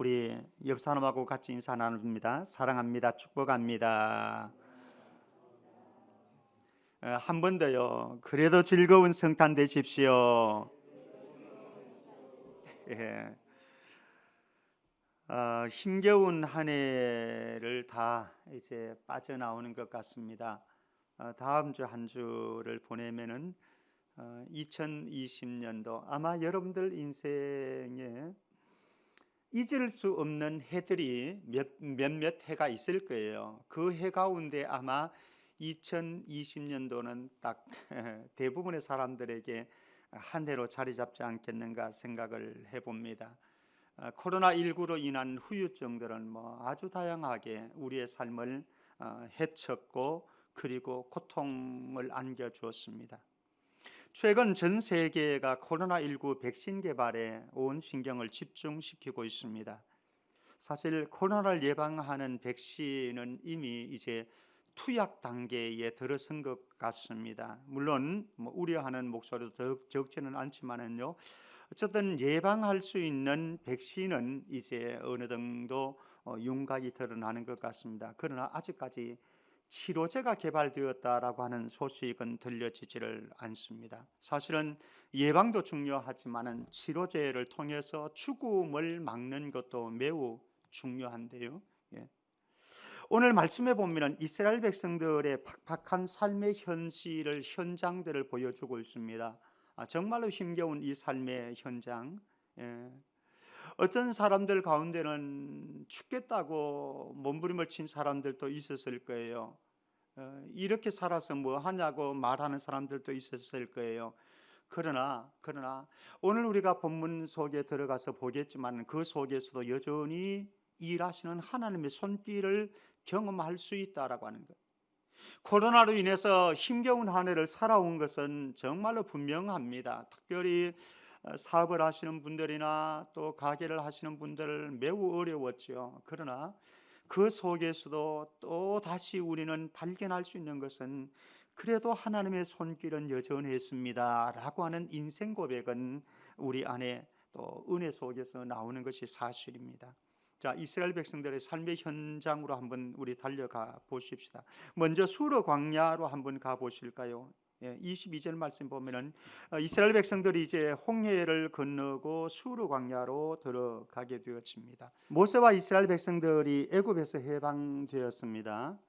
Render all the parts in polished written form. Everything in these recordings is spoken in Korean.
우리 옆 사람하고 같이 인사 나눕니다. 사랑합니다. 축복합니다. 한 번 더요. 그래도 즐거운 성탄 되십시오. 예. 힘겨운 한 해를 다 이제 빠져나오는 것 같습니다. 다음 주 한 주를 보내면은 2020년도 아마 여러분들 인생에 잊을 수 없는 해들이 몇몇 해가 있을 거예요. 그 해 가운데 아마 2020년도는 딱 대부분의 사람들에게 한 해로 자리 잡지 않겠는가 생각을 해봅니다. 코로나19로 인한 후유증들은 아주 다양하게 우리의 삶을 해쳤고 그리고 고통을 안겨주었습니다. 최근 전 세계가 코로나19 백신 개발에 온 신경을 집중시키고 있습니다. 사실 코로나를 예방하는 백신은 이미 이제 투약 단계에 들어선 것 같습니다. 물론 우려하는 목소리도 적지는 않지만은요. 어쨌든 예방할 수 있는 백신은 이제 어느 정도 윤곽이 드러나는 것 같습니다. 그러나 아직까지 치료제가 개발되었다라고 하는 소식은 들려지지를 않습니다. 사실은 예방도 중요하지만 치료제를 통해서 죽음을 막는 것도 매우 중요한데요. 예. 오늘 말씀해 보면 이스라엘 백성들의 팍팍한 삶의 현장들을 보여주고 있습니다. 정말로 힘겨운 이 삶의 현장. 예. 어떤 사람들 가운데는 죽겠다고 몸부림을 친 사람들도 있었을 거예요. 이렇게 살아서 뭐 하냐고 말하는 사람들도 있었을 거예요. 그러나 오늘 우리가 본문 속에 들어가서 보겠지만 그 속에서도 여전히 일하시는 하나님의 손길을 경험할 수 있다라고 하는 것. 코로나로 인해서 힘겨운 한 해를 살아온 것은 정말로 분명합니다. 특별히 사업을 하시는 분들이나 또 가게를 하시는 분들 매우 어려웠죠. 그러나 그 속에서도 또 다시 우리는 발견할 수 있는 것은 그래도 하나님의 손길은 여전했습니다 라고 하는 인생 고백은 우리 안에 또 은혜 속에서 나오는 것이 사실입니다. 자, 이스라엘 백성들의 삶의 현장으로 한번 우리 달려가 보십시다. 먼저 수르 광야로 한번 가 보실까요? 22절 말씀 보면은 이스라엘 백성들이 이제 홍해를 건너고 수르 광야로 들어가게 되었습니다. 모세와 이스라엘 백성들이 애굽에서 해방되었습니다.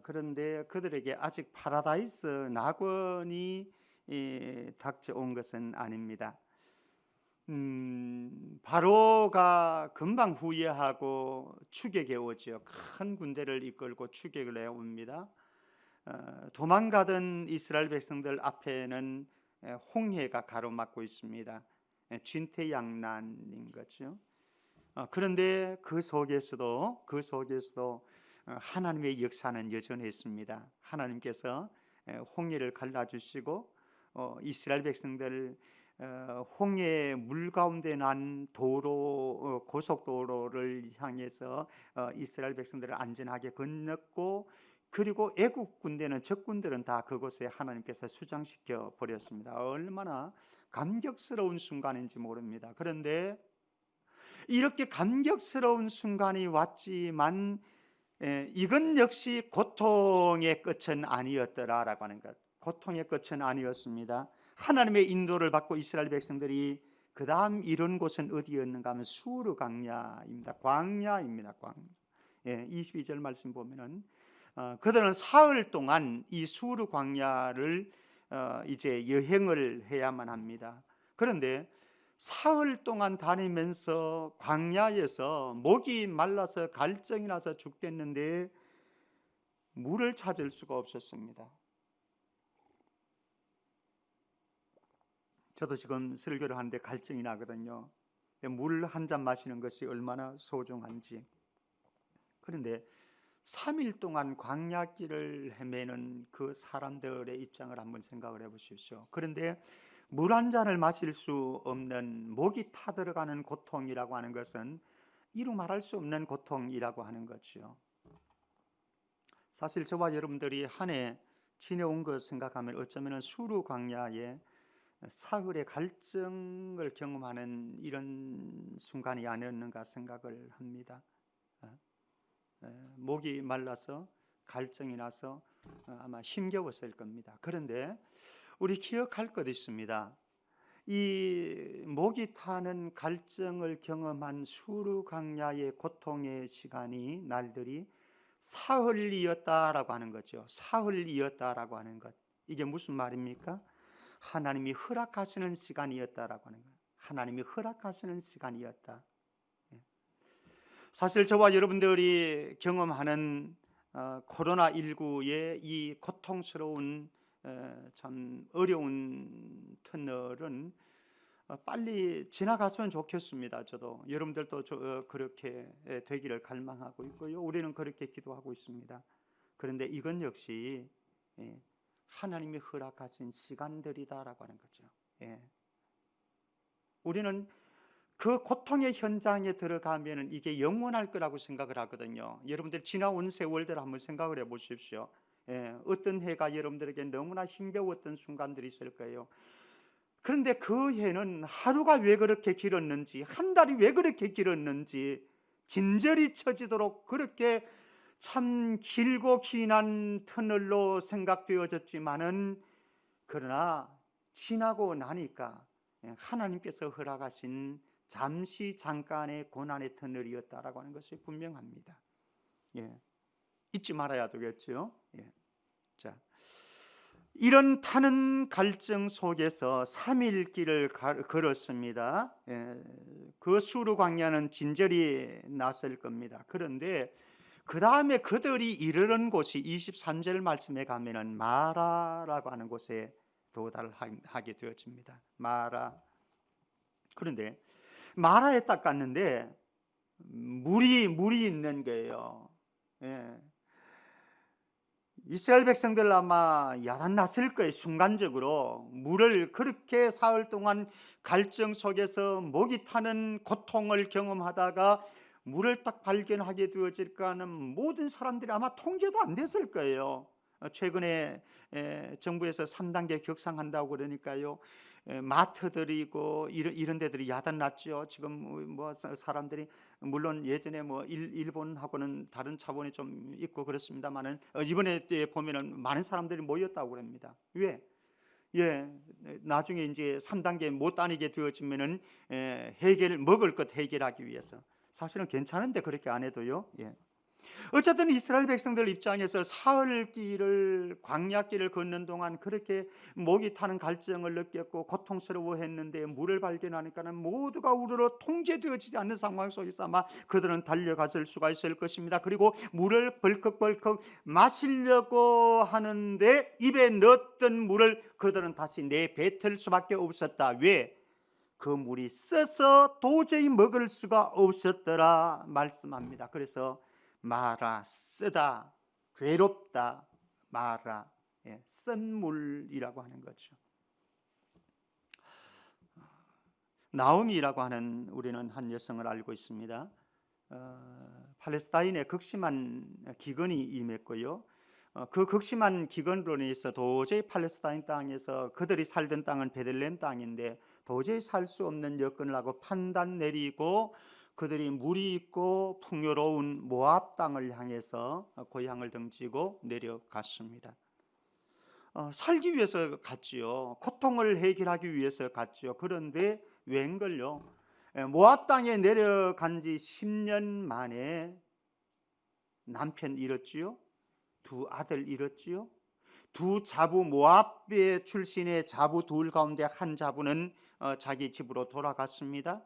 그런데 그들에게 아직 파라다이스 낙원이 닥쳐온 것은 아닙니다. 바로가 금방 후회하고 추격해 오지요. 큰 군대를 이끌고 추격을 해 옵니다. 도망가던 이스라엘 백성들 앞에는 홍해가 가로막고 있습니다. 진퇴양난인 거죠. 그런데 그 속에서도 하나님의 역사는 여전했습니다. 하나님께서 홍해를 갈라주시고 이스라엘 백성들 홍해 물 가운데 난 도로 고속도로를 향해서 이스라엘 백성들을 안전하게 건넜고 그리고 애국 군대는 적군들은 다 그곳에 하나님께서 수장시켜 버렸습니다. 얼마나 감격스러운 순간인지 모릅니다. 그런데 이렇게 감격스러운 순간이 왔지만 이건 역시 고통의 끝은 아니었더라라고 하는 것. 고통의 끝은 아니었습니다. 하나님의 인도를 받고 이스라엘 백성들이 그 다음 이른 곳은 어디였는가 하면 수르 광야입니다. 광야입니다. 광야. 22절 말씀 보면은 그들은 사흘 동안 이 수르 광야를 이제 여행을 해야만 합니다. 그런데 사흘 동안 다니면서 광야에서 목이 말라서 갈증이 나서 죽겠는데 물을 찾을 수가 없었습니다. 저도 지금 설교를 하는데 갈증이 나거든요. 물 한 잔 마시는 것이 얼마나 소중한지. 그런데 3일 동안 광야길을 헤매는 그 사람들의 입장을 한번 생각을 해보십시오. 그런데 물 한 잔을 마실 수 없는 목이 타들어가는 고통이라고 하는 것은 이루 말할 수 없는 고통이라고 하는 거죠. 사실 저와 여러분들이 한 해 지내온 것 생각하면 어쩌면 수르 광야에 사흘의 갈증을 경험하는 이런 순간이 아니었는가 생각을 합니다. 목이 말라서 갈증이 나서 아마 힘겨웠을 겁니다. 그런데 우리 기억할 것 있습니다. 이 목이 타는 갈증을 경험한 수르 강야의 고통의 시간이 날들이 사흘이었다라고 하는 거죠. 사흘이었다라고 하는 것. 이게 무슨 말입니까? 하나님이 허락하시는 시간이었다라고 하는 거예요. 하나님이 허락하시는 시간이었다. 사실 저와 여러분들이 경험하는 코로나19의 이 고통스러운 참 어려운 터널은 빨리 지나갔으면 좋겠습니다. 저도 여러분들도 그렇게 되기를 갈망하고 있고요. 우리는 그렇게 기도하고 있습니다. 그런데 이건 역시 하나님이 허락하신 시간들이다라고 하는 거죠. 우리는 그 고통의 현장에 들어가면 이게 영원할 거라고 생각을 하거든요. 여러분들 지나온 세월들 한번 생각을 해보십시오. 어떤 해가 여러분들에게 너무나 힘겨웠던 순간들이 있을 거예요. 그런데 그 해는 하루가 왜 그렇게 길었는지, 한 달이 왜 그렇게 길었는지 진절이 처지도록 그렇게 참 길고 긴한 터널로 생각되어졌지만은, 그러나 지나고 나니까 하나님께서 허락하신 잠시 잠깐의 고난의 터널이었다라고 하는 것이 분명합니다. 잊지 말아야 되겠죠. 자, 이런 타는 갈증 속에서 3일 길을 걸었습니다. 그 수르 광야는 진절이 났을 겁니다. 그런데 그 다음에 그들이 이르는 곳이 23절 말씀에 가면은 마라라고 하는 곳에 도달하게 되어집니다. 마라. 그런데 마라에 딱 갔는데 물이 있는 거예요. 이스라엘 백성들 아마 야단났을 거예요. 순간적으로 물을 그렇게 사흘 동안 갈증 속에서 목이 타는 고통을 경험하다가 물을 딱 발견하게 되어질까 하는 모든 사람들이 아마 통제도 안 됐을 거예요. 최근에 정부에서 3단계 격상한다고 그러니까요, 마트들이고 이런 데들이 야단났죠. 지금 뭐 사람들이 물론 예전에 뭐 일본하고는 다른 차원이 좀 있고 그렇습니다만은 이번에 보면은 많은 사람들이 모였다고 그럽니다. 왜? 나중에 이제 3단계 못 다니게 되어지면은 먹을 것 해결하기 위해서. 사실은 괜찮은데 그렇게 안 해도요. 어쨌든 이스라엘 백성들 입장에서 사흘길을 광야길을 걷는 동안 그렇게 목이 타는 갈증을 느꼈고 고통스러워했는데 물을 발견하니까는 모두가 우르르 통제되어지지 않는 상황 속에서 아마 그들은 달려갔을 수가 있을 것입니다. 그리고 물을 벌컥벌컥 마시려고 하는데 입에 넣었던 물을 그들은 다시 내뱉을 수밖에 없었다. 왜? 그 물이 써서 도저히 먹을 수가 없었더라 말씀합니다. 그래서 마라, 쓰다, 괴롭다, 마라, 쓴 물이라고 하는 거죠. 나오미라고 하는 우리는 한 여성을 알고 있습니다. 팔레스타인에 극심한 기근이 임했고요. 그 극심한 기근으로 인해서 도저히 팔레스타인 땅에서 그들이 살던 땅은 베들레헴 땅인데 도저히 살 수 없는 여건을 하고 판단 내리고 그들이 물이 있고 풍요로운 모압 땅을 향해서 고향을 등지고 내려갔습니다. 살기 위해서 갔지요. 고통을 해결하기 위해서 갔지요. 그런데 웬걸요? 모압 땅에 내려간 지 10년 만에 남편 잃었지요. 두 아들 잃었지요. 두 자부 모압의 출신의 자부 둘 가운데 한 자부는 자기 집으로 돌아갔습니다.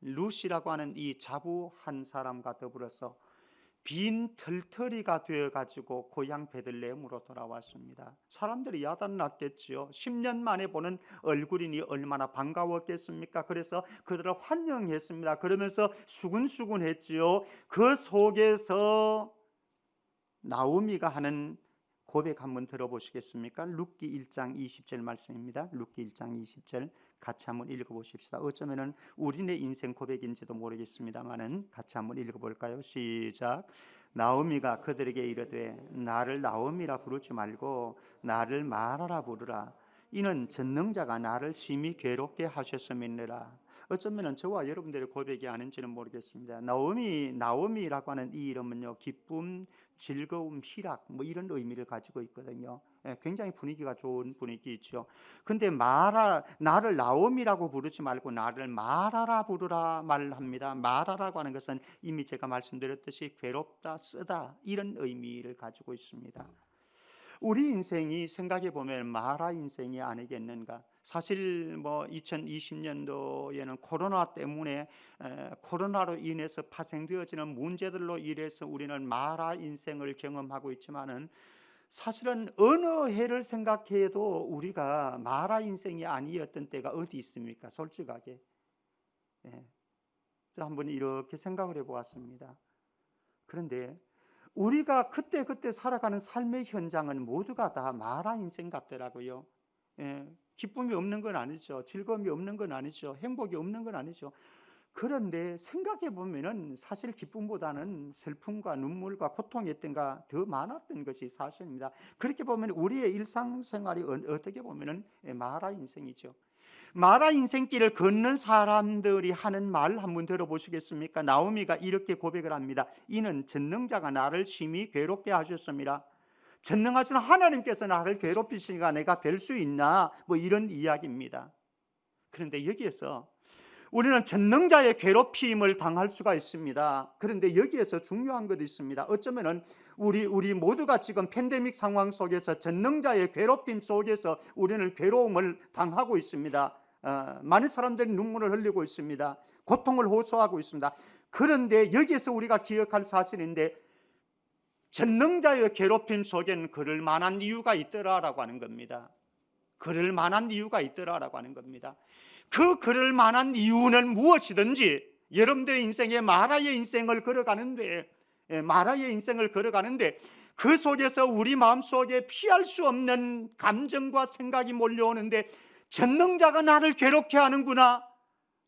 루시라고 하는 이 자부 한 사람과 더불어서 빈 털터리가 되어가지고 고향 베들레헴으로 돌아왔습니다. 사람들이 야단났겠지요. 10년 만에 보는 얼굴이니 얼마나 반가웠겠습니까? 그래서 그들을 환영했습니다. 그러면서 수근수근했지요. 그 속에서 나오미가 하는 고백 한번 들어보시겠습니까? 룻기 1장 20절 말씀입니다. 룻기 1장 20절 같이 한번 읽어보십시다. 어쩌면은 우리네 인생 고백인지도 모르겠습니다만은 같이 한번 읽어볼까요? 시작. 나오미가 그들에게 이르되 나를 나오미라 부르지 말고 나를 마라라 부르라. 이는 전능자가 나를 심히 괴롭게 하셨음이니라. 어쩌면 저와 여러분들의 고백이 아닌지는 모르겠습니다. 나오미라고 하는 이 이름은요, 기쁨, 즐거움, 희락 뭐 이런 의미를 가지고 있거든요. 굉장히 분위기가 좋은 분위기죠. 근데 나를 나오미라고 부르지 말고 나를 마라라 부르라 말합니다. 마라라고 하는 것은 이미 제가 말씀드렸듯이 괴롭다, 쓰다 이런 의미를 가지고 있습니다. 우리 인생이 생각해 보면 마라 인생이 아니겠는가? 사실 뭐 2020년도에는 코로나 때문에 코로나로 인해서 파생되어지는 문제들로 인해서 우리는 마라 인생을 경험하고 있지만은 사실은 어느 해를 생각해도 우리가 마라 인생이 아니었던 때가 어디 있습니까? 솔직하게. 저 한번 이렇게 생각을 해보았습니다. 그런데 우리가 그때 살아가는 삶의 현장은 모두가 다 마라 인생 같더라고요. 기쁨이 없는 건 아니죠. 즐거움이 없는 건 아니죠. 행복이 없는 건 아니죠. 그런데 생각해 보면은 사실 기쁨보다는 슬픔과 눈물과 고통이었던 가 더 많았던 것이 사실입니다. 그렇게 보면 우리의 일상생활이 어떻게 보면은 마라 인생이죠. 마라 인생길을 걷는 사람들이 하는 말 한번 들어보시겠습니까? 나오미가 이렇게 고백을 합니다. 이는 전능자가 나를 심히 괴롭게 하셨습니다. 전능하신 하나님께서 나를 괴롭히시니까 내가 별 수 있나? 뭐 이런 이야기입니다. 그런데 여기에서 우리는 전능자의 괴롭힘을 당할 수가 있습니다. 그런데 여기에서 중요한 것도 있습니다. 어쩌면은 우리 모두가 지금 팬데믹 상황 속에서 전능자의 괴롭힘 속에서 우리는 괴로움을 당하고 있습니다. 많은 사람들이 눈물을 흘리고 있습니다. 고통을 호소하고 있습니다. 그런데 여기에서 우리가 기억할 사실인데 전능자의 괴롭힘 속에는 그럴 만한 이유가 있더라라고 하는 겁니다. 그럴 만한 이유가 있더라라고 하는 겁니다. 그럴 만한 이유는 무엇이든지 여러분들의 인생에 마라의 인생을 걸어가는데 그 속에서 우리 마음속에 피할 수 없는 감정과 생각이 몰려오는데 전능자가 나를 괴롭게 하는구나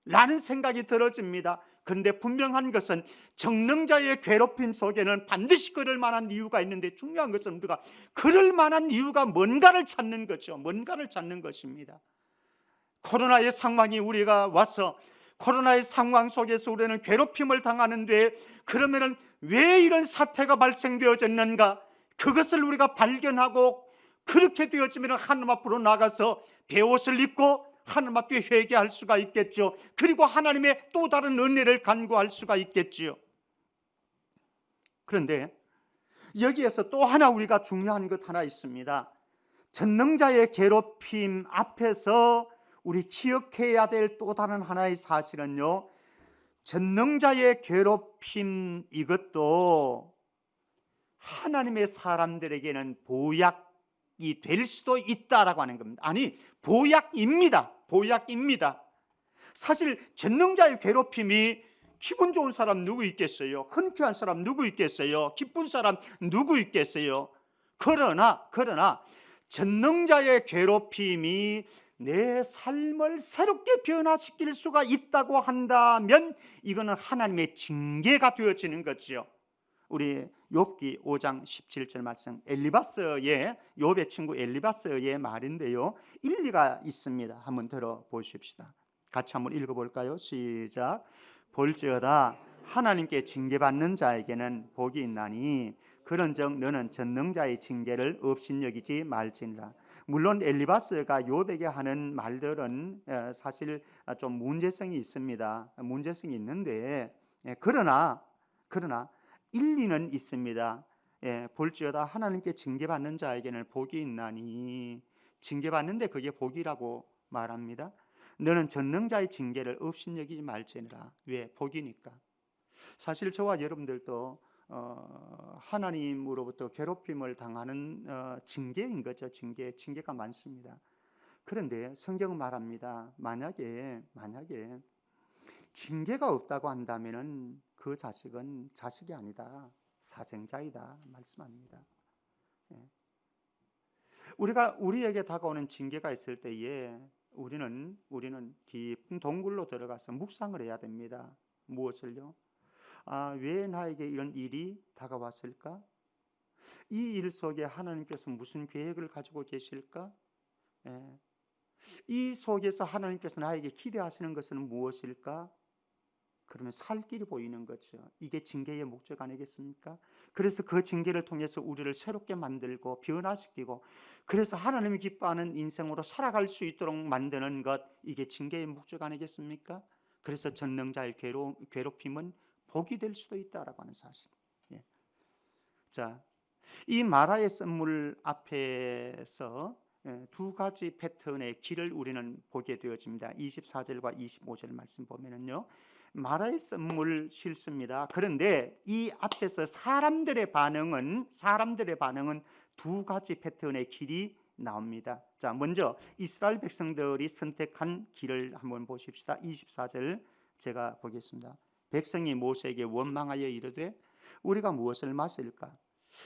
라는 생각이 들어집니다. 그런데 분명한 것은 전능자의 괴롭힘 속에는 반드시 그럴 만한 이유가 있는데 중요한 것은 우리가 그럴 만한 이유가 뭔가를 찾는 거죠. 뭔가를 찾는 것입니다. 코로나의 상황이 우리가 와서 코로나의 상황 속에서 우리는 괴롭힘을 당하는데 그러면은 왜 이런 사태가 발생되어졌는가? 그것을 우리가 발견하고 그렇게 되어지면 하나님 앞으로 나가서 배옷을 입고 하나님 앞에 회개할 수가 있겠죠. 그리고 하나님의 또 다른 은혜를 간구할 수가 있겠지요. 그런데 여기에서 또 하나 우리가 중요한 것 하나 있습니다. 전능자의 괴롭힘 앞에서 우리 기억해야 될 또 다른 하나의 사실은요, 전능자의 괴롭힘 이것도 하나님의 사람들에게는 보약이 될 수도 있다라고 하는 겁니다. 아니, 보약입니다. 사실 전능자의 괴롭힘이 기분 좋은 사람 누구 있겠어요? 흔쾌한 사람 누구 있겠어요? 기쁜 사람 누구 있겠어요? 그러나 전능자의 괴롭힘이 내 삶을 새롭게 변화시킬 수가 있다고 한다면 이거는 하나님의 징계가 되어지는 거죠. 우리 욥기 5장 17절 말씀, 엘리바스의 욥의 친구 엘리바스의 말인데요, 일리가 있습니다. 한번 들어보십시다. 같이 한번 읽어볼까요? 시작. 볼지어다 하나님께 징계받는 자에게는 복이 있나니 그런즉 너는 전능자의 징계를 업신여기지 말지니라. 물론 엘리바스가 욥에게 하는 말들은 사실 좀 문제성이 있습니다. 문제성이 있는데 그러나 일리는 있습니다. 볼지어다 하나님께 징계받는 자에게는 복이 있나니, 징계받는데 그게 복이라고 말합니다. 너는 전능자의 징계를 업신여기지 말지니라. 왜? 복이니까. 사실 저와 여러분들도 하나님으로부터 괴롭힘을 당하는 징계인 거죠. 징계가 많습니다. 그런데 성경은 말합니다. 만약에 징계가 없다고 한다면은 그 자식은 자식이 아니다, 사생자이다 말씀합니다. 우리에게 다가오는 징계가 있을 때에 우리는 깊은 동굴로 들어가서 묵상을 해야 됩니다. 무엇을요? 왜 나에게 이런 일이 다가왔을까? 이 일 속에 하나님께서 무슨 계획을 가지고 계실까? 이 속에서 하나님께서 나에게 기대하시는 것은 무엇일까? 그러면 살 길이 보이는 거죠. 이게 징계의 목적 아니겠습니까? 그래서 그 징계를 통해서 우리를 새롭게 만들고 변화시키고, 그래서 하나님이 기뻐하는 인생으로 살아갈 수 있도록 만드는 것, 이게 징계의 목적 아니겠습니까? 그래서 전능자의 괴롭힘은 복이 될 수도 있다라고 하는 사실. 예. 자, 이 마라의 썬물 앞에서 두 가지 패턴의 길을 우리는 보게 되어집니다. 24절과 25절 말씀 보면은요, 마라의 썬물 싫습니다. 그런데 이 앞에서 사람들의 반응은 두 가지 패턴의 길이 나옵니다. 자, 먼저 이스라엘 백성들이 선택한 길을 한번 보십시다. 24절 제가 보겠습니다. 백성이 모세에게 원망하여 이르되 우리가 무엇을 마실까?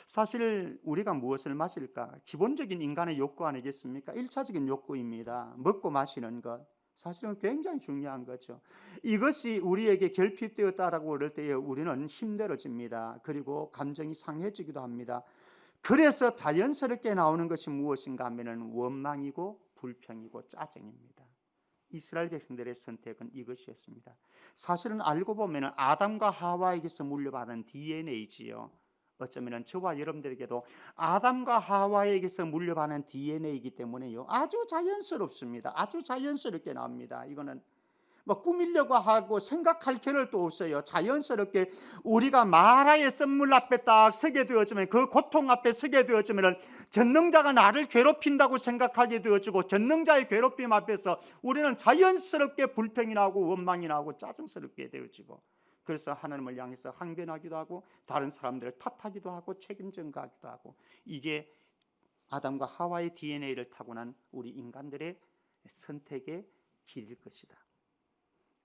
사실 우리가 무엇을 마실까? 기본적인 인간의 욕구 아니겠습니까? 1차적인 욕구입니다. 먹고 마시는 것. 사실은 굉장히 중요한 거죠. 이것이 우리에게 결핍되었다라고 그럴 때에 우리는 힘들어집니다. 그리고 감정이 상해지기도 합니다. 그래서 자연스럽게 나오는 것이 무엇인가 하면 원망이고 불평이고 짜증입니다. 이스라엘 백성들의 선택은 이것이었습니다. 사실은 알고 보면 아담과 하와에게서 물려받은 DNA지요. 어쩌면 저와 여러분들에게도 아담과 하와에게서 물려받은 DNA이기 때문에요, 아주 자연스럽습니다. 아주 자연스럽게 나옵니다. 이거는 뭐 꾸미려고 하고 생각할 겨를도 없어요. 자연스럽게 우리가 마라의 썬물 앞에 딱 서게 되어지면, 그 고통 앞에 서게 되어지면 전능자가 나를 괴롭힌다고 생각하게 되어지고, 전능자의 괴롭힘 앞에서 우리는 자연스럽게 불평이 나고 원망이 나고 짜증스럽게 되어지고, 그래서 하나님을 향해서 항변하기도 하고 다른 사람들을 탓하기도 하고 책임 전가하기도 하고, 이게 아담과 하와의 DNA를 타고난 우리 인간들의 선택의 길일 것이다.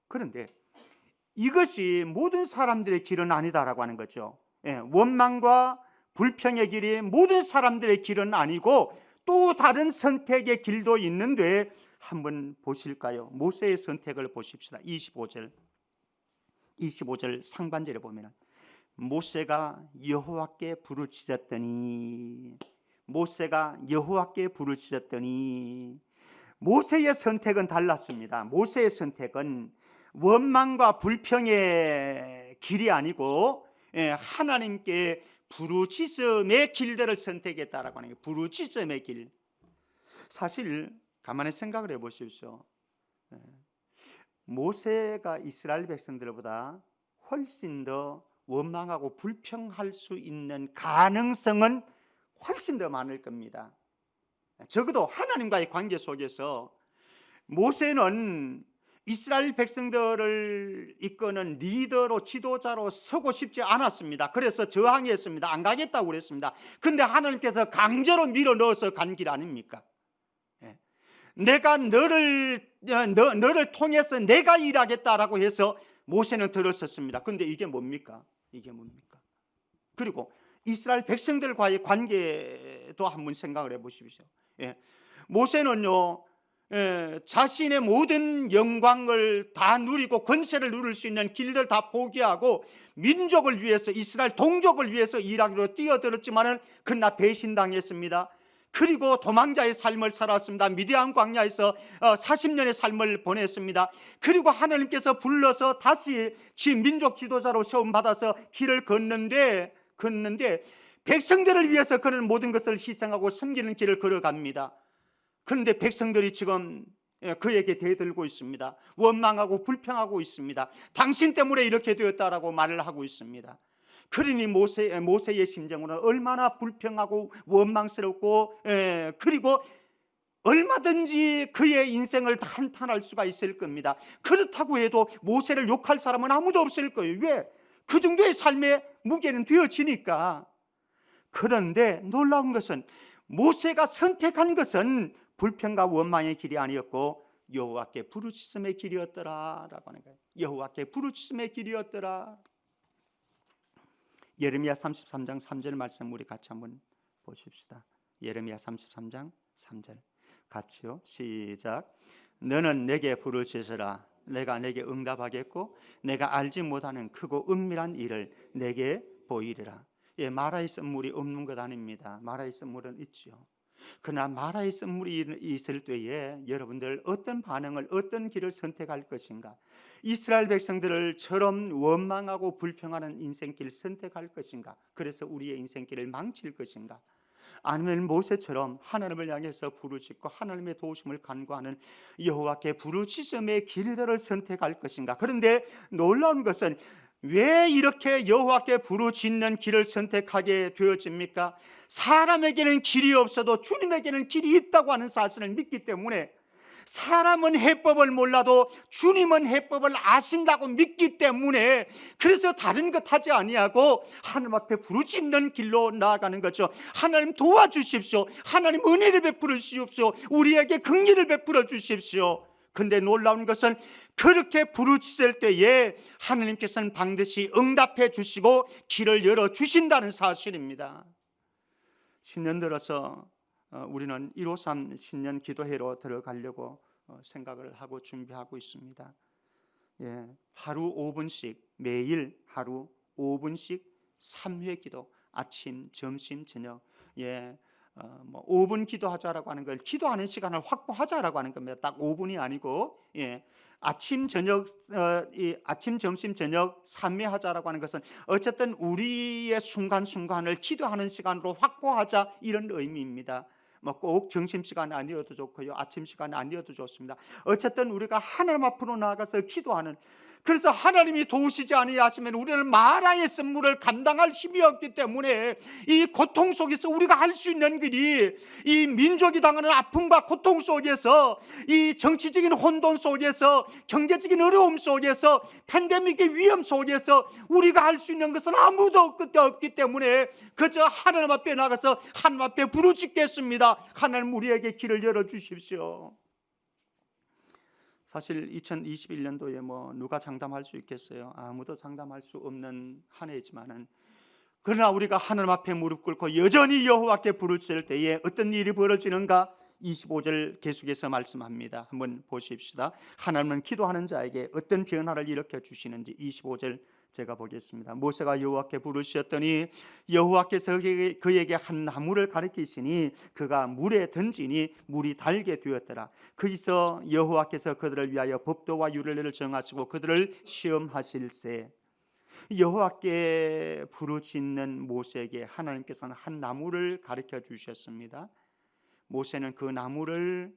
그런데 이것이 모든 사람들의 길은 아니다라고 하는 거죠. 원망과 불평의 길이 모든 사람들의 길은 아니고 또 다른 선택의 길도 있는데 한번 보실까요? 모세의 선택을 보십시다. 25절 상반절에 보면 모세가 여호와께 부르짖었더니, 모세의 선택은 달랐습니다. 모세의 선택은 원망과 불평의 길이 아니고 하나님께 부르짖음의 길들을 선택했다라고 하는 거예요. 부르짖음의 길. 사실 가만히 생각을 해보십시오. 모세가 이스라엘 백성들보다 훨씬 더 원망하고 불평할 수 있는 가능성은 훨씬 더 많을 겁니다. 적어도 하나님과의 관계 속에서 모세는 이스라엘 백성들을 이끄는 리더로, 지도자로 서고 싶지 않았습니다. 그래서 저항했습니다. 안 가겠다고 그랬습니다. 근데 하나님께서 강제로 밀어 넣어서 간 길 아닙니까? 내가 너를 통해서 내가 일하겠다라고 해서 모세는 들었었습니다. 근데 이게 뭡니까? 그리고 이스라엘 백성들과의 관계도 한번 생각을 해보십시오. 모세는요, 자신의 모든 영광을 다 누리고 권세를 누릴 수 있는 길들 다 포기하고 민족을 위해서, 이스라엘 동족을 위해서 일하기로 뛰어들었지만은 그러나 배신당했습니다. 그리고 도망자의 삶을 살았습니다. 미디안 광야에서 40년의 삶을 보냈습니다. 그리고 하나님께서 불러서 다시 민족 지도자로 세움받아서 길을 걷는데 백성들을 위해서 그는 모든 것을 희생하고 섬기는 길을 걸어갑니다. 그런데 백성들이 지금 그에게 대들고 있습니다. 원망하고 불평하고 있습니다. 당신 때문에 이렇게 되었다라고 말을 하고 있습니다. 그러니 모세의 심정은 얼마나 불평하고 원망스럽고, 그리고 얼마든지 그의 인생을 한탄할 수가 있을 겁니다. 그렇다고 해도 모세를 욕할 사람은 아무도 없을 거예요. 왜? 그 정도의 삶의 무게는 되어지니까. 그런데 놀라운 것은 모세가 선택한 것은 불평과 원망의 길이 아니었고 여호와께 부르짖음의 길이었더라라고 하는 거예요. 여호와께 부르짖음의 길이었더라. 예레미야 33장 3절 말씀 우리 같이 한번 보십시다. 예레미야 33장 3절 같이요. 시작. 너는 내게 부르짖으라. 내가 내게 응답하겠고 내가 알지 못하는 크고 은밀한 일을 내게 보이리라. 마라의 썬물이 없는 것 아닙니다. 마라의 썬물은 있지요. 그러나 마라의 썰물이 있을 때에 여러분들 어떤 반응을, 어떤 길을 선택할 것인가? 이스라엘 백성들처럼 원망하고 불평하는 인생길을 선택할 것인가? 그래서 우리의 인생길을 망칠 것인가? 아니면 모세처럼 하나님을 향해서 부르짖고 하나님의 도우심을 간구하는 여호와께 부르짖음의 길들을 선택할 것인가? 그런데 놀라운 것은 왜 이렇게 여호와께 부르짖는 길을 선택하게 되어집니까? 사람에게는 길이 없어도 주님에게는 길이 있다고 하는 사실을 믿기 때문에, 사람은 해법을 몰라도 주님은 해법을 아신다고 믿기 때문에, 그래서 다른 것 하지 아니하고 하나님 앞에 부르짖는 길로 나아가는 거죠. 하나님 도와주십시오. 하나님 은혜를 베풀어 주십시오. 우리에게 긍휼을 베풀어 주십시오. 근데 놀라운 것은 그렇게 부르짖을 때에 하나님께서는 반드시 응답해 주시고 길을 열어 주신다는 사실입니다. 신년 들어서 우리는 153 신년 기도회로 들어가려고 생각을 하고 준비하고 있습니다. 하루 5분씩, 매일 하루 5분씩 3회 기도, 아침, 점심, 저녁, 5분 기도하자라고 하는 걸, 기도하는 시간을 확보하자라고 하는 겁니다. 딱 5분이 아니고, 아침, 저녁, 아침, 점심, 저녁 3회 하자라고 하는 것은 어쨌든 우리의 순간순간을 기도하는 시간으로 확보하자, 이런 의미입니다. 꼭 점심시간이 아니어도 좋고요, 아침 시간이 아니어도 좋습니다. 어쨌든 우리가 하나님 앞으로 나아가서 기도하는, 그래서 하나님이 도우시지 아니하시면 우리는 마라의 썰물을 감당할 힘이 없기 때문에 이 고통 속에서 우리가 할 수 있는 길이, 이 민족이 당하는 아픔과 고통 속에서, 이 정치적인 혼돈 속에서, 경제적인 어려움 속에서, 팬데믹의 위험 속에서 우리가 할 수 있는 것은 아무도 없기 때문에 그저 하나님 앞에 나가서 하나님 앞에 부르짖겠습니다. 하나님 우리에게 길을 열어주십시오. 사실 2021년도에 누가 장담할 수 있겠어요? 아무도 장담할 수 없는 한 해지만은, 그러나 우리가 하나님 앞에 무릎 꿇고 여전히 여호와께 부르짖을 때에 어떤 일이 벌어지는가? 25절 계속해서 말씀합니다. 한번 보십시다. 하나님은 기도하는 자에게 어떤 변화를 일으켜 주시는지 25절 제가 보겠습니다. 모세가 여호와께 부르셨더니 여호와께서 그에게 한 나무를 가리키시니 그가 물에 던지니 물이 달게 되었더라. 거기서 여호와께서 그들을 위하여 법도와 율례를 정하시고 그들을 시험하실세. 여호와께 부르짖는 모세에게 하나님께서는 한 나무를 가르쳐 주셨습니다. 모세는 그 나무를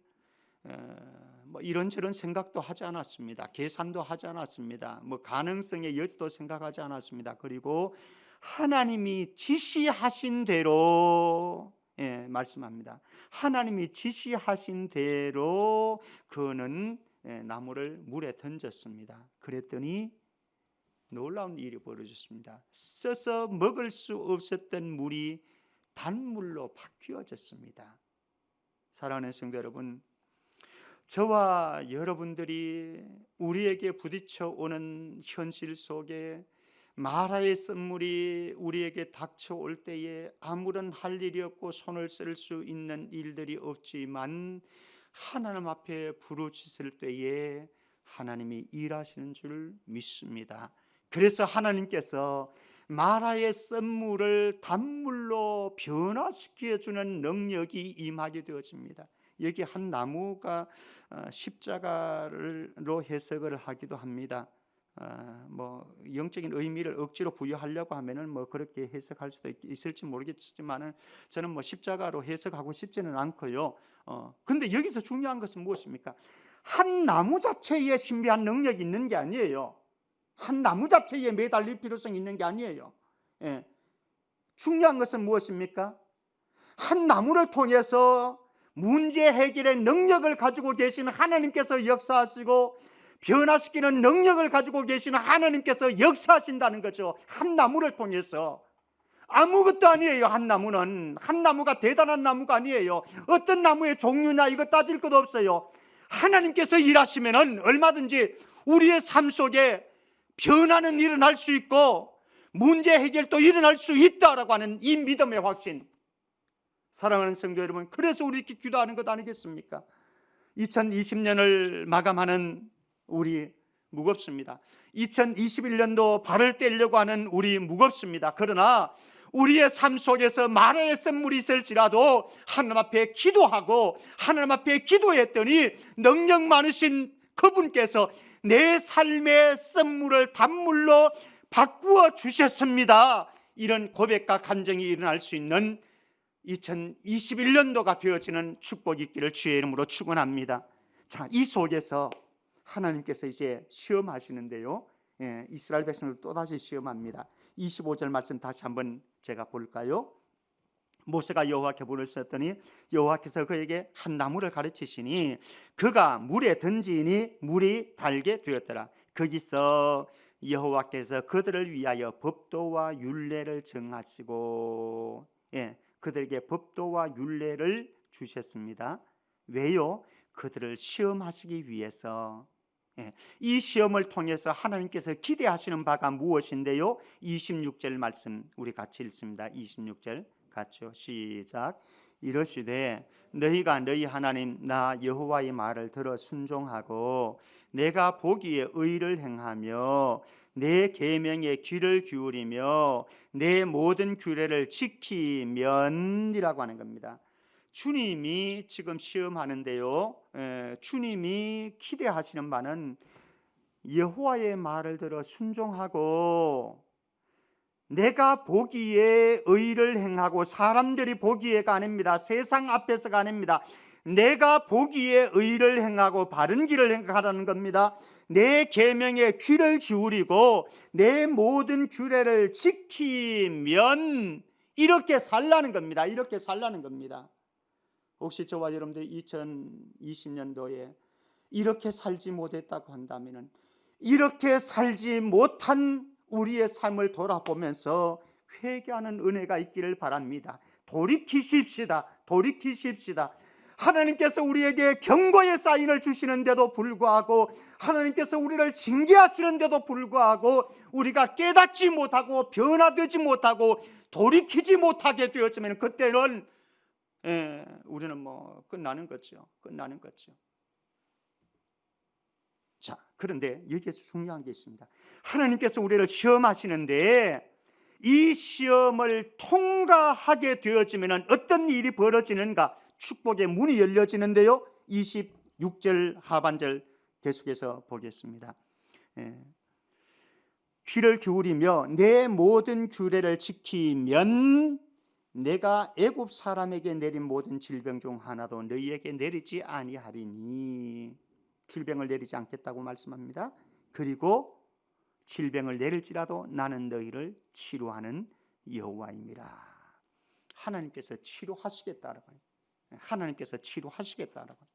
이런저런 생각도 하지 않았습니다. 계산도 하지 않았습니다. 가능성의 여지도 생각하지 않았습니다. 그리고 하나님이 지시하신 대로 말씀합니다. 하나님이 지시하신 대로 그는 나무를 물에 던졌습니다. 그랬더니 놀라운 일이 벌어졌습니다. 써서 먹을 수 없었던 물이 단물로 바뀌어졌습니다. 사랑하는 성도 여러분, 저와 여러분들이 우리에게 부딪혀 오는 현실 속에 마라의 썰물이 우리에게 닥쳐올 때에 아무런 할 일이 없고 손을 쓸 수 있는 일들이 없지만 하나님 앞에 부르짖을 때에 하나님이 일하시는 줄 믿습니다. 그래서 하나님께서 마라의 썰물을 단물로 변화시켜주는 능력이 임하게 되어집니다. 여기 한 나무가 십자가로 해석을 하기도 합니다. 영적인 의미를 억지로 부여하려고 하면은 그렇게 해석할 수도 있을지 모르겠지만은 저는 십자가로 해석하고 싶지는 않고요. 근데 여기서 중요한 것은 무엇입니까? 한 나무 자체에 신비한 능력이 있는 게 아니에요. 한 나무 자체에 매달릴 필요성이 있는 게 아니에요. 중요한 것은 무엇입니까? 한 나무를 통해서 문제 해결의 능력을 가지고 계시는 하나님께서 역사하시고 변화시키는 능력을 가지고 계시는 하나님께서 역사하신다는 거죠. 한 나무를 통해서. 아무것도 아니에요. 한 나무는. 한 나무가 대단한 나무가 아니에요. 어떤 나무의 종류냐 이거 따질 것 없어요. 하나님께서 일하시면은 얼마든지 우리의 삶 속에 변화는 일어날 수 있고 문제 해결도 일어날 수 있다라고 하는 이 믿음의 확신. 사랑하는 성도 여러분, 그래서 우리 이렇게 기도하는 것 아니겠습니까? 2020년을 마감하는 우리 무겁습니다. 2021년도 발을 떼려고 하는 우리 무겁습니다. 그러나 우리의 삶 속에서 마라의 샘물이 있을지라도 하나님 앞에 기도하고 하나님 앞에 기도했더니 능력 많으신 그분께서 내 삶의 샘물을 단물로 바꾸어 주셨습니다. 이런 고백과 간증이 일어날 수 있는 2021년도가 되어지는 축복이 있기를 주의 이름으로 축원합니다. 자, 이 속에서 하나님께서 이제 시험하시는데요, 이스라엘 백성을 또다시 시험합니다. 25절 말씀 다시 한번 제가 볼까요? 모세가 여호와께 불을 썼더니 여호와께서 그에게 한 나무를 가르치시니 그가 물에 던지니 물이 달게 되었더라. 거기서 여호와께서 그들을 위하여 법도와 율례를 정하시고, 그들에게 법도와 율례를 주셨습니다. 왜요? 그들을 시험하시기 위해서. 이 시험을 통해서 하나님께서 기대하시는 바가 무엇인데요? 26절 말씀 우리 같이 읽습니다. 26절 같이요. 시작. 이러시되 너희가 너희 하나님 나 여호와의 말을 들어 순종하고 내가 보기에 의를 행하며 내 계명에 귀를 기울이며 내 모든 규례를 지키면이라고 하는 겁니다. 주님이 지금 시험하는데요, 주님이 기대하시는 바는 여호와의 말을 들어 순종하고 내가 보기에 의를 행하고, 사람들이 보기에가 아닙니다. 세상 앞에서가 아닙니다. 내가 보기에 의를 행하고 바른 길을 행하라는 겁니다. 내 계명에 귀를 기울이고 내 모든 규례를 지키면 이렇게 살라는 겁니다. 이렇게 살라는 겁니다. 혹시 저와 여러분들 2020년도에 이렇게 살지 못했다고 한다면, 이렇게 살지 못한 우리의 삶을 돌아보면서 회개하는 은혜가 있기를 바랍니다. 돌이키십시다. 돌이키십시다. 하나님께서 우리에게 경고의 사인을 주시는데도 불구하고, 하나님께서 우리를 징계하시는데도 불구하고 우리가 깨닫지 못하고 변화되지 못하고 돌이키지 못하게 되었으면 그때는 우리는 끝나는 거죠. 끝나는 거죠. 자, 그런데 여기에서 중요한 게 있습니다. 하나님께서 우리를 시험하시는데 이 시험을 통과하게 되어지면 어떤 일이 벌어지는가? 축복의 문이 열려지는데요, 26절 하반절 계속해서 보겠습니다. 귀를 기울이며 내 모든 규례를 지키면 내가 애굽 사람에게 내린 모든 질병 중 하나도 너희에게 내리지 아니하리니. 질병을 내리지 않겠다고 말씀합니다. 그리고 질병을 내릴지라도 나는 너희를 치료하는 여호와입니다. 하나님께서 치료하시겠다라고, 하나님께서 치료하시겠다라고.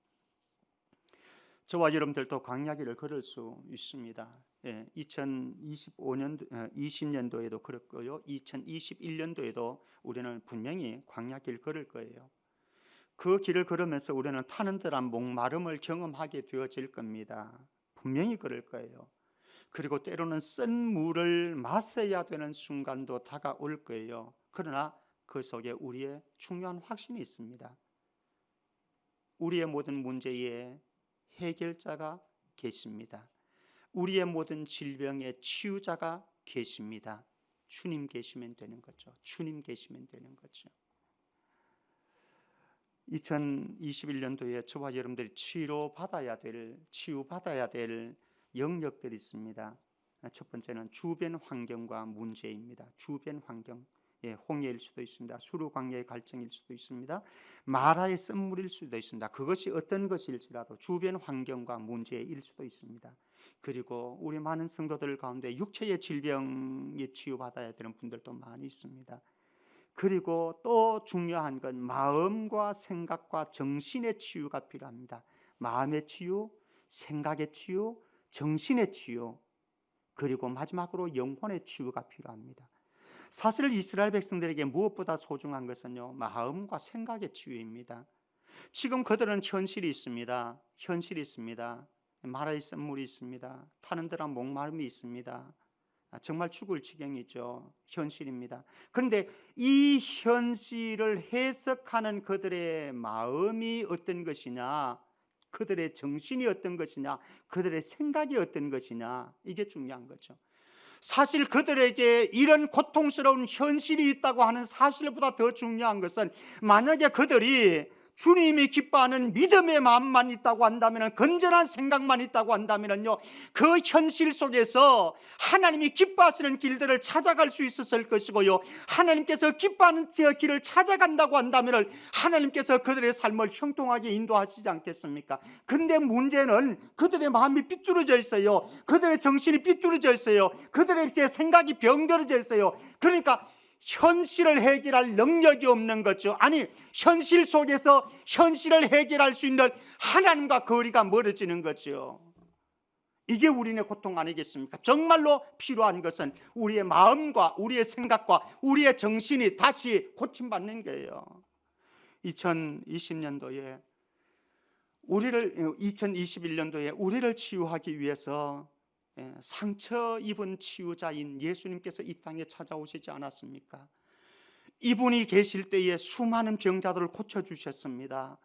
저와 여러분들도 광야길을 걸을 수 있습니다. 2020년도에도 그렇고요, 2021년도에도 우리는 분명히 광야길 걸을 거예요. 그 길을 걸으면서 우리는 타는 듯한 목마름을 경험하게 되어질 겁니다. 분명히 그럴 거예요. 그리고 때로는 쓴 물을 마셔야 되는 순간도 다가올 거예요. 그러나 그 속에 우리의 중요한 확신이 있습니다. 우리의 모든 문제의 해결자가 계십니다. 우리의 모든 질병의 치유자가 계십니다. 주님 계시면 되는 거죠. 주님 계시면 되는 거죠. 2021년도에 저와 여러분들이 치유받아야 될 영역들이 있습니다. 첫 번째는 주변 환경과 문제입니다. 주변 환경, 홍해일 수도 있습니다. 수르광야의 갈증일 수도 있습니다. 마라의 쓴물일 수도 있습니다. 그것이 어떤 것일지라도 주변 환경과 문제일 수도 있습니다. 그리고 우리 많은 성도들 가운데 육체의 질병에 치유받아야 되는 분들도 많이 있습니다. 그리고 또 중요한 건 마음과 생각과 정신의 치유가 필요합니다. 마음의 치유, 생각의 치유, 정신의 치유, 그리고 마지막으로 영혼의 치유가 필요합니다. 사실 이스라엘 백성들에게 무엇보다 소중한 것은요, 마음과 생각의 치유입니다. 지금 그들은 현실이 있습니다. 현실이 있습니다. 마라의 쓴물이 있습니다. 타는 듯한 목마름이 있습니다. 정말 죽을 지경이죠. 현실입니다. 그런데 이 현실을 해석하는 그들의 마음이 어떤 것이냐, 그들의 정신이 어떤 것이냐, 그들의 생각이 어떤 것이냐, 이게 중요한 거죠. 사실 그들에게 이런 고통스러운 현실이 있다고 하는 사실보다 더 중요한 것은, 만약에 그들이 주님이 기뻐하는 믿음의 마음만 있다고 한다면, 건전한 생각만 있다고 한다면요, 그 현실 속에서 하나님이 기뻐하시는 길들을 찾아갈 수 있었을 것이고요, 하나님께서 기뻐하는 저 길을 찾아간다고 한다면 하나님께서 그들의 삶을 형통하게 인도하시지 않겠습니까? 근데 문제는 그들의 마음이 삐뚤어져 있어요. 그들의 정신이 삐뚤어져 있어요. 그들의 생각이 병들어져 있어요. 그러니까 현실을 해결할 능력이 없는 거죠. 아니, 현실 속에서 현실을 해결할 수 있는 하나님과 거리가 멀어지는 거죠. 이게 우리의 고통 아니겠습니까? 정말로 필요한 것은 우리의 마음과 우리의 생각과 우리의 정신이 다시 고침받는 거예요. 2021년도에 우리를 치유하기 위해서 상처 입은 치유자인 예수님께서 이 땅에 찾아오시지 않았습니까? 이분이 계실 때에 수많은 병자들을 고쳐주셨습니다.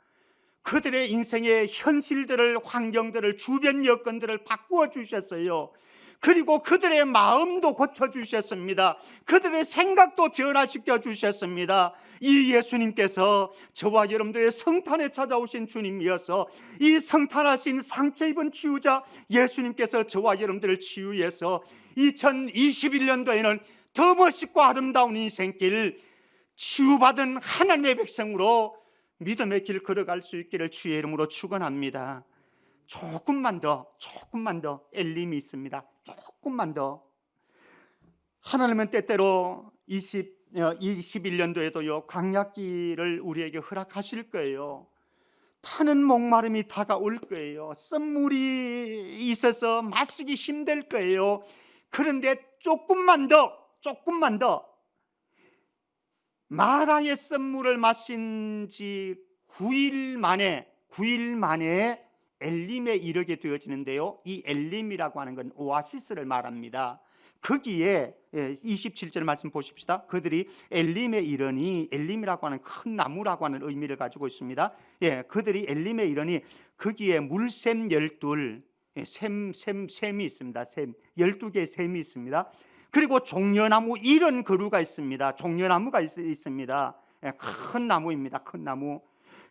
그들의 인생의 현실들을, 환경들을, 주변 여건들을 바꾸어 주셨어요. 그리고 그들의 마음도 고쳐주셨습니다. 그들의 생각도 변화시켜 주셨습니다. 이 예수님께서 저와 여러분들의 성탄에 찾아오신 주님이어서, 이 성탄하신 상처 입은 치유자 예수님께서 저와 여러분들을 치유해서 2021년도에는 더 멋있고 아름다운 인생길, 치유받은 하나님의 백성으로 믿음의 길 걸어갈 수 있기를 주의 이름으로 축원합니다. 조금만 더 엘림이 있습니다. 조금만 더. 하나님은 때때로 21년도에도요 광야길을 우리에게 허락하실 거예요. 타는 목마름이 다가올 거예요. 쓴물이 있어서 마시기 힘들 거예요. 그런데 조금만 더 마라의 쓴물을 마신 지 9일 만에 엘림에 이르게 되어지는데요, 이 엘림이라고 하는 건 오아시스를 말합니다. 거기에 27절 말씀 보십시다. 그들이 엘림에 이르니, 엘림이라고 하는 큰 나무라고 하는 의미를 가지고 있습니다. 그들이 엘림에 이르니 거기에 물샘 12, 샘이 있습니다. 12개의 샘이 있습니다. 그리고 종려나무 이런 그루가 있습니다. 종려나무가 있습니다. 큰 나무입니다. 큰 나무.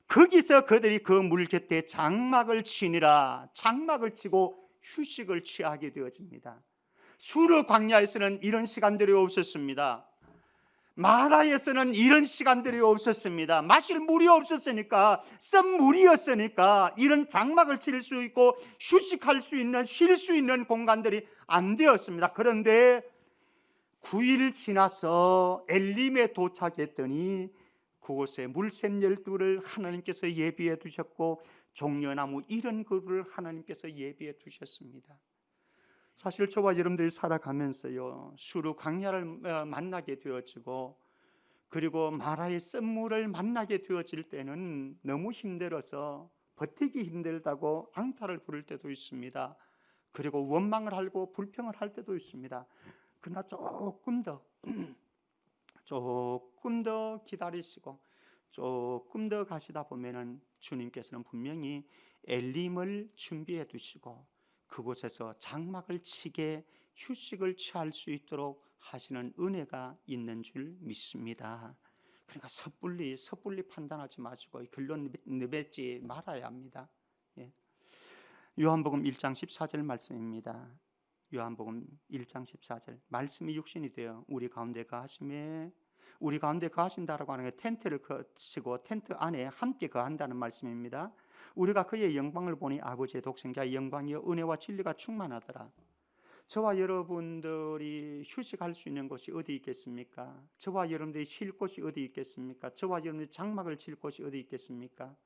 거기서 그들이 그 물 곁에 장막을 치니라. 장막을 치고 휴식을 취하게 되어집니다. 수르 광야에서는 이런 시간들이 없었습니다. 마라에서는 이런 시간들이 없었습니다. 마실 물이 없었으니까, 쓴 물이었으니까 이런 장막을 칠 수 있고 휴식할 수 있는, 쉴 수 있는 공간들이 안 되었습니다. 그런데 9일 지나서 엘림에 도착했더니 그곳에 물샘 12를 하나님께서 예비해 두셨고, 종려나무 이런 그루를 하나님께서 예비해 두셨습니다. 사실 저와 여러분들이 살아가면서요, 수르 광야를 만나게 되어지고, 그리고 마라의 쓴물을 만나게 되어질 때는 너무 힘들어서 버티기 힘들다고 앙탈을 부를 때도 있습니다. 그리고 원망을 하고 불평을 할 때도 있습니다. 그러나 조금 더 기다리시고 조금 더 가시다 보면은 주님께서는 분명히 엘림을 준비해 두시고 그곳에서 장막을 치게 휴식을 취할 수 있도록 하시는 은혜가 있는 줄 믿습니다. 그러니까 섣불리 판단하지 마시고 결론 내뱉지 말아야 합니다. 요한복음 1장 14절 말씀입니다. 요한복음 1장 14절, 말씀이 육신이 되어 우리 가운데 거하신다라고 하는 게 텐트를 치고 텐트 안에 함께 거한다는 말씀입니다. 우리가 그의 영광을 보니 아버지의 독생자의 영광이요 은혜와 진리가 충만하더라. 저와 여러분들이 휴식할 수 있는 곳이 어디 있겠습니까? 저와 여러분들이 쉴 곳이 어디 있겠습니까? 저와 여러분들이 장막을 칠 곳이 어디 있겠습니까?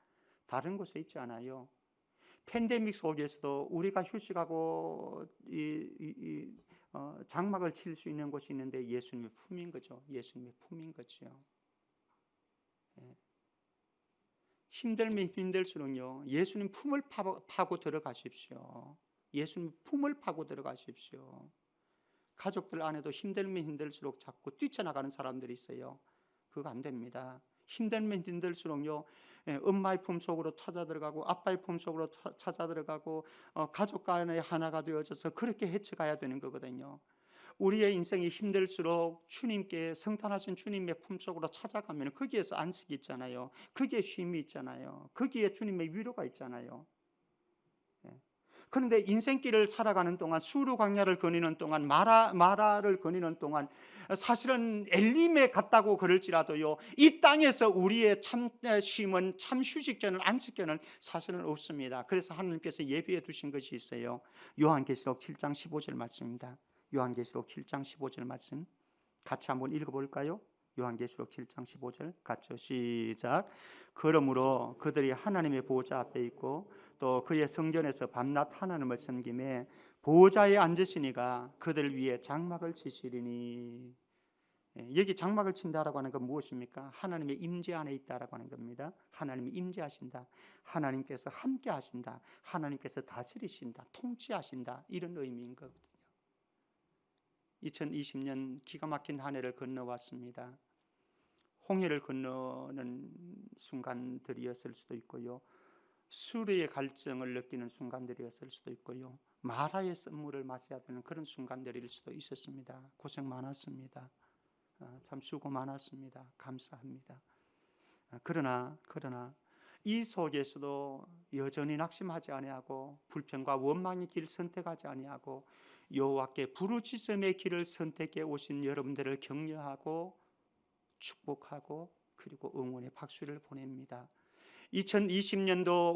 다른 곳에 있지 않아요. 팬데믹 속에서도 우리가 휴식하고 장막을 칠 수 있는 곳이 있는데 예수님의 품인 거죠. 예수님의 품인 거죠. 힘들면 힘들수록요, 예수님 품을 파고 들어가십시오. 예수님 품을 파고 들어가십시오. 가족들 안에도 힘들면 힘들수록 자꾸 뛰쳐나가는 사람들이 있어요. 그거 안 됩니다. 힘들면 힘들수록요, 엄마의 품속으로 찾아 들어가고 아빠의 품속으로 찾아 들어가고 가족 간에 하나가 되어져서 그렇게 헤쳐가야 되는 거거든요. 우리의 인생이 힘들수록 주님께, 성탄하신 주님의 품속으로 찾아가면 거기에서 안식이 있잖아요. 거기에 쉼이 있잖아요. 거기에 주님의 위로가 있잖아요. 그런데 인생길을 살아가는 동안, 수르 광야를 거니는 동안, 마라를 거니는 동안 사실은 엘림에 갔다고 그럴지라도요, 이 땅에서 우리의 참 쉼은, 참 휴식전은, 안식전은 사실은 없습니다. 그래서 하나님께서 예비해 두신 것이 있어요. 요한계시록 7장 15절 말씀입니다. 요한계시록 7장 15절 말씀 같이 한번 읽어볼까요? 요한계시록 7장 15절 같이 시작. 그러므로 그들이 하나님의 보호자 앞에 있고 또 그의 성전에서 밤낮 하나님을 섬기매 보호자에 앉으시니가 그들 위에 장막을 치시리니. 여기 장막을 친다라고 하는 건 무엇입니까? 하나님의 임재 안에 있다라고 하는 겁니다. 하나님이 임재하신다, 하나님께서 함께 하신다, 하나님께서 다스리신다, 통치하신다, 이런 의미인 거거든요. 2020년 기가 막힌 한 해를 건너왔습니다. 홍해를 건너는 순간들이었을 수도 있고요, 수르의 갈증을 느끼는 순간들이었을 수도 있고요, 마라의 쓴물을 마셔야 되는 그런 순간들일 수도 있었습니다. 고생 많았습니다. 참 수고 많았습니다. 감사합니다. 그러나 이 속에서도 여전히 낙심하지 아니하고 불평과 원망의 길을 선택하지 아니하고 여호와께 부르짖음의 길을 선택해 오신 여러분들을 격려하고 축복하고 그리고 응원의 박수를 보냅니다. 2020년도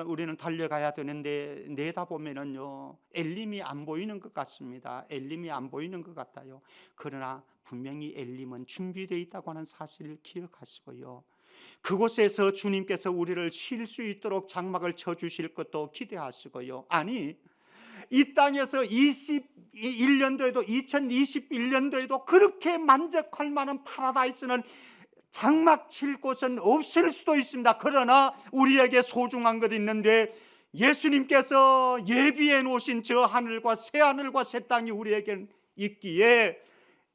우리는 달려가야 되는데 내다보면은요, 엘림이 안 보이는 것 같습니다. 엘림이 안 보이는 것 같아요. 그러나 분명히 엘림은 준비되어 있다고 하는 사실을 기억하시고요, 그곳에서 주님께서 우리를 쉴 수 있도록 장막을 쳐주실 것도 기대하시고요, 아니 이 땅에서 21년도에도 2021년도에도 그렇게 만족할 만한 파라다이스는 장막 칠 곳은 없을 수도 있습니다. 그러나 우리에게 소중한 것 있는데, 예수님께서 예비해 놓으신 저 하늘과 새 하늘과 새 땅이 우리에게 있기에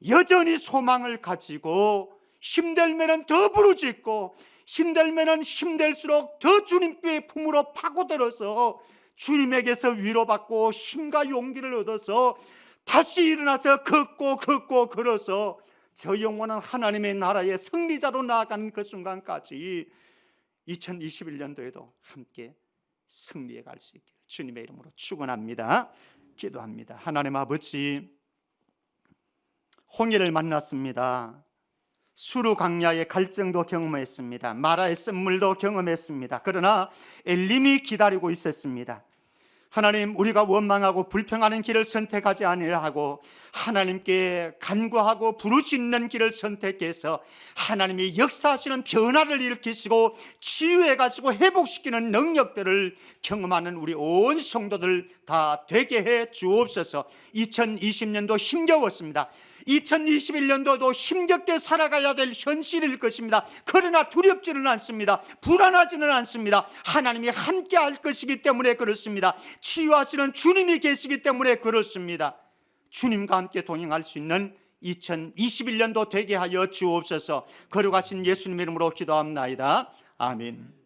여전히 소망을 가지고 힘들면은 더 부르짖고 힘들면은 힘들수록 더 주님의 품으로 파고들어서 주님에게서 위로받고 힘과 용기를 얻어서 다시 일어나서 걷고 걸어서 저 영원한 하나님의 나라의 승리자로 나아가는 그 순간까지 2021년도에도 함께 승리해 갈 수 있기를 주님의 이름으로 축원합니다. 기도합니다. 하나님 아버지, 홍해를 만났습니다. 수르 광야의 갈증도 경험했습니다. 마라의 쓴물도 경험했습니다. 그러나 엘림이 기다리고 있었습니다. 하나님, 우리가 원망하고 불평하는 길을 선택하지 아니하고 하나님께 간구하고 부르짖는 길을 선택해서 하나님이 역사하시는 변화를 일으키시고 치유해 가시고 회복시키는 능력들을 경험하는 우리 온 성도들 다 되게 해 주옵소서. 2020년도 힘겨웠습니다. 2021년도도 힘겹게 살아가야 될 현실일 것입니다. 그러나 두렵지는 않습니다. 불안하지는 않습니다. 하나님이 함께 할 것이기 때문에 그렇습니다. 치유하시는 주님이 계시기 때문에 그렇습니다. 주님과 함께 동행할 수 있는 2021년도 되게 하여 주옵소서. 거룩하신 예수님 이름으로 기도합나이다. 아멘.